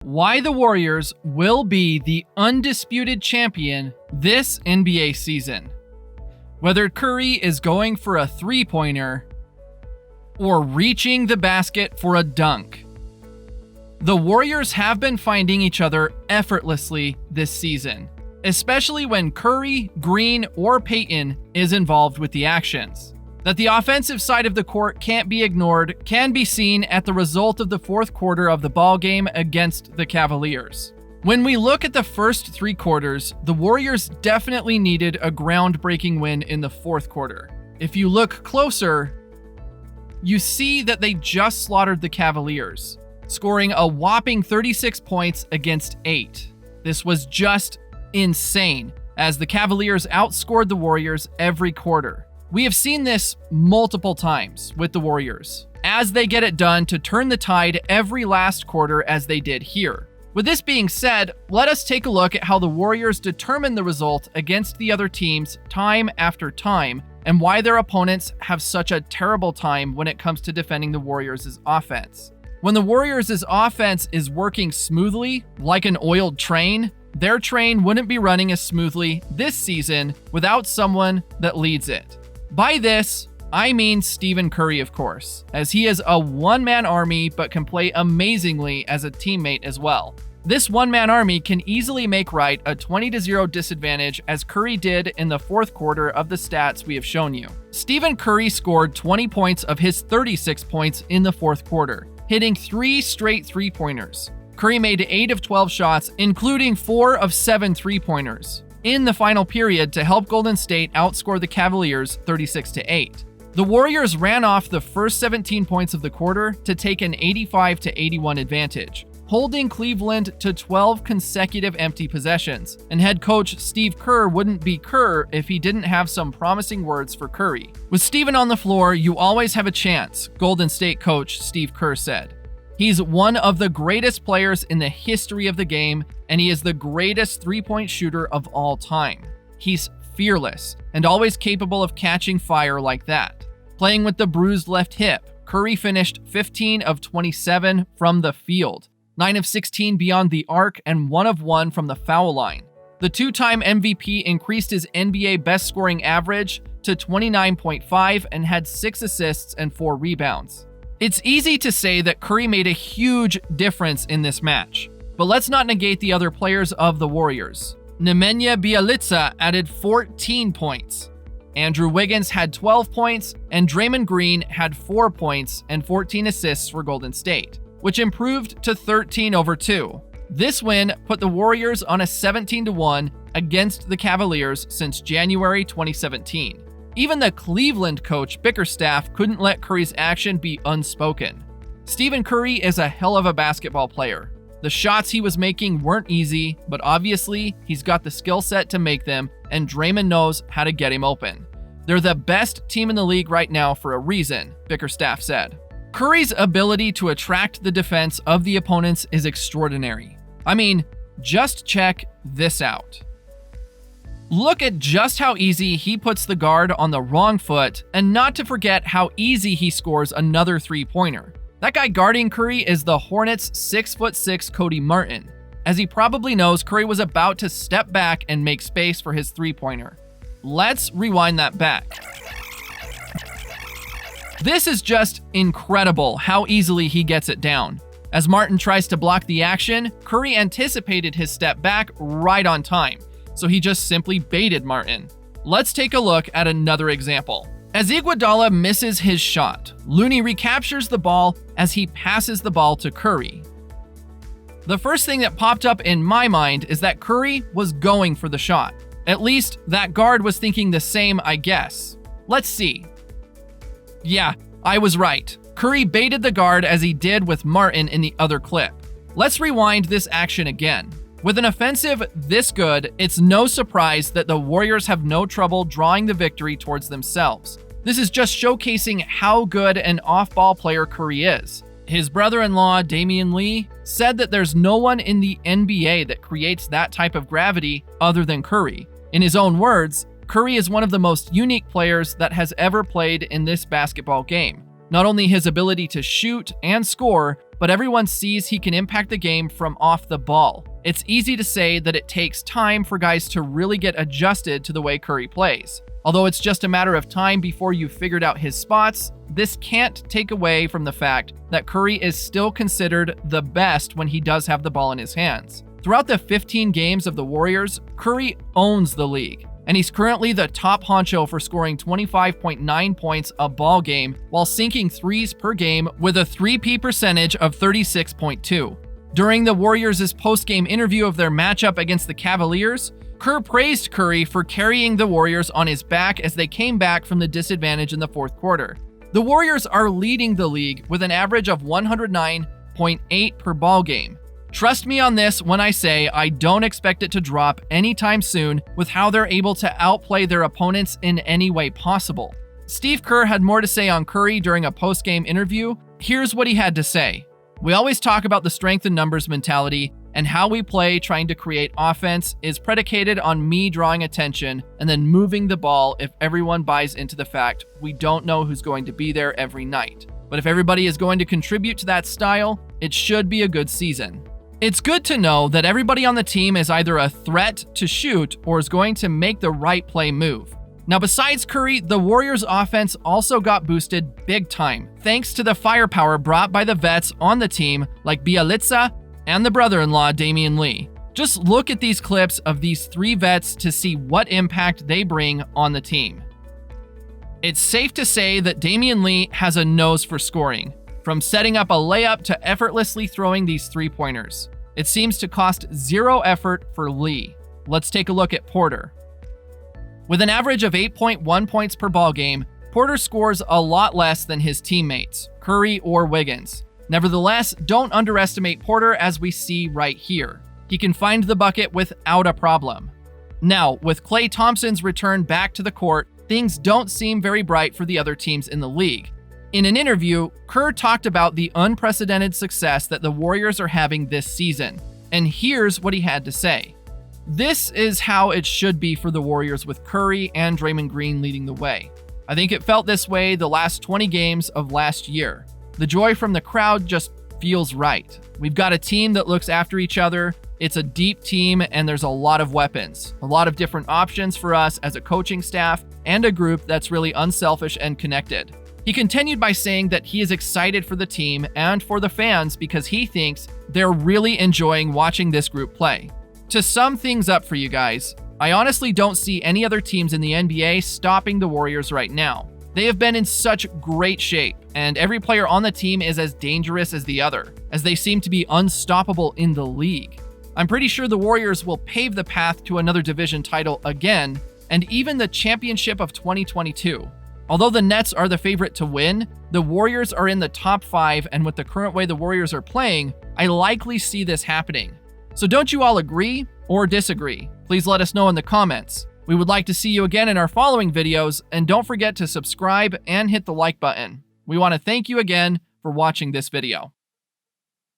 Why the Warriors will be the undisputed champion this NBA season. Whether Curry is going for a three-pointer or reaching the basket for a dunk, the Warriors have been finding each other effortlessly this season, especially when Curry, Green, or Payton is involved with the actions. That the offensive side of the court can't be ignored can be seen at the result of the fourth quarter of the ball game against the Cavaliers. When we look at the first three quarters, the Warriors definitely needed a groundbreaking win in the fourth quarter. If you look closer, you see that they just slaughtered the Cavaliers, scoring a whopping 36 points against 8. This was just insane, as the Cavaliers outscored the Warriors every quarter. We have seen this multiple times with the Warriors, as they get it done to turn the tide every last quarter as they did here. With this being said, let us take a look at how the Warriors determine the result against the other teams time after time, and why their opponents have such a terrible time when it comes to defending the Warriors' offense. When the Warriors' offense is working smoothly, like an oiled train, their train wouldn't be running as smoothly this season without someone that leads it. By this, I mean Stephen Curry, of course, as he is a one-man army but can play amazingly as a teammate as well. This one-man army can easily make right a 20-0 disadvantage, as Curry did in the fourth quarter of the stats we have shown you. Stephen Curry scored 20 points of his 36 points in the fourth quarter, hitting 3 straight three-pointers. Curry made 8 of 12 shots, including 4 of 7 three-pointers, in the final period to help Golden State outscore the Cavaliers 36-8. The Warriors ran off the first 17 points of the quarter to take an 85-81 advantage, holding Cleveland to 12 consecutive empty possessions, and head coach Steve Kerr wouldn't be Kerr if he didn't have some promising words for Curry. With Steven on the floor, you always have a chance, Golden State coach Steve Kerr said. He's one of the greatest players in the history of the game, and he is the greatest three-point shooter of all time. He's fearless and always capable of catching fire like that. Playing with the bruised left hip, Curry finished 15 of 27 from the field, 9 of 16 beyond the arc, and 1 of 1 from the foul line. The two-time MVP increased his NBA best scoring average to 29.5 and had 6 assists and 4 rebounds. It's easy to say that Curry made a huge difference in this match, but let's not negate the other players of the Warriors. Nemanja Bjelica added 14 points. Andrew Wiggins had 12 points, and Draymond Green had 4 points and 14 assists for Golden State, which improved to 13-2. This win put the Warriors on a 17-1 against the Cavaliers since January 2017. Even the Cleveland coach Bickerstaff couldn't let Curry's action be unspoken. Stephen Curry is a hell of a basketball player. The shots he was making weren't easy, but obviously he's got the skill set to make them, and Draymond knows how to get him open. They're the best team in the league right now for a reason, Bickerstaff said. Curry's ability to attract the defense of the opponents is extraordinary. I mean, just check this out. Look at just how easy he puts the guard on the wrong foot, and not to forget how easy he scores another three-pointer. That guy guarding Curry is the Hornets' 6'6" Cody Martin, as he probably knows Curry was about to step back and make space for his three-pointer. Let's rewind that back. This is just incredible how easily he gets it down. As Martin tries to block the action, Curry anticipated his step back right on time, so he just simply baited Martin. Let's take a look at another example. As Iguodala misses his shot, Looney recaptures the ball as he passes the ball to Curry. The first thing that popped up in my mind is that Curry was going for the shot. At least that guard was thinking the same, I guess. Let's see. Yeah, I was right. Curry baited the guard as he did with Martin in the other clip. Let's rewind this action again. With an offensive this good, it's no surprise that the Warriors have no trouble drawing the victory towards themselves. This is just showcasing how good an off-ball player Curry is. His brother-in-law, Damian Lee, said that there's no one in the NBA that creates that type of gravity other than Curry. In his own words, Curry is one of the most unique players that has ever played in this basketball game. Not only his ability to shoot and score, but everyone sees he can impact the game from off the ball. It's easy to say that it takes time for guys to really get adjusted to the way Curry plays. Although it's just a matter of time before you've figured out his spots, this can't take away from the fact that Curry is still considered the best when he does have the ball in his hands. Throughout the 15 games of the Warriors, Curry owns the league, and he's currently the top honcho for scoring 25.9 points a ball game while sinking threes per game with a 3P percentage of 36.2. During the Warriors' post-game interview of their matchup against the Cavaliers, Kerr praised Curry for carrying the Warriors on his back as they came back from the disadvantage in the fourth quarter. The Warriors are leading the league with an average of 109.8 per ball game. Trust me on this when I say I don't expect it to drop anytime soon with how they're able to outplay their opponents in any way possible. Steve Kerr had more to say on Curry during a post-game interview. Here's what he had to say. We always talk about the strength in numbers mentality, and how we play trying to create offense is predicated on me drawing attention and then moving the ball if everyone buys into the fact we don't know who's going to be there every night. But if everybody is going to contribute to that style, it should be a good season. It's good to know that everybody on the team is either a threat to shoot or is going to make the right play move. Now, besides Curry, the Warriors' offense also got boosted big time, thanks to the firepower brought by the vets on the team like Bjelica and the brother-in-law Damian Lee. Just look at these clips of these three vets to see what impact they bring on the team. It's safe to say that Damian Lee has a nose for scoring, from setting up a layup to effortlessly throwing these three-pointers. It seems to cost zero effort for Lee. Let's take a look at Porter. With an average of 8.1 points per ball game, Porter scores a lot less than his teammates, Curry or Wiggins. Nevertheless, don't underestimate Porter as we see right here. He can find the bucket without a problem. Now, with Klay Thompson's return back to the court, things don't seem very bright for the other teams in the league. In an interview, Kerr talked about the unprecedented success that the Warriors are having this season, and here's what he had to say. This is how it should be for the Warriors with Curry and Draymond Green leading the way. I think it felt this way the last 20 games of last year. The joy from the crowd just feels right. We've got a team that looks after each other. It's a deep team and there's a lot of weapons, a lot of different options for us as a coaching staff and a group that's really unselfish and connected. He continued by saying that he is excited for the team and for the fans because he thinks they're really enjoying watching this group play. To sum things up for you guys, I honestly don't see any other teams in the NBA stopping the Warriors right now. They have been in such great shape, and every player on the team is as dangerous as the other, as they seem to be unstoppable in the league. I'm pretty sure the Warriors will pave the path to another division title again, and even the championship of 2022. Although the Nets are the favorite to win, the Warriors are in the top 5, and with the current way the Warriors are playing, I likely see this happening. So don't you all agree or disagree? Please let us know in the comments. We would like to see you again in our following videos, and don't forget to subscribe and hit the like button. We want to thank you again for watching this video.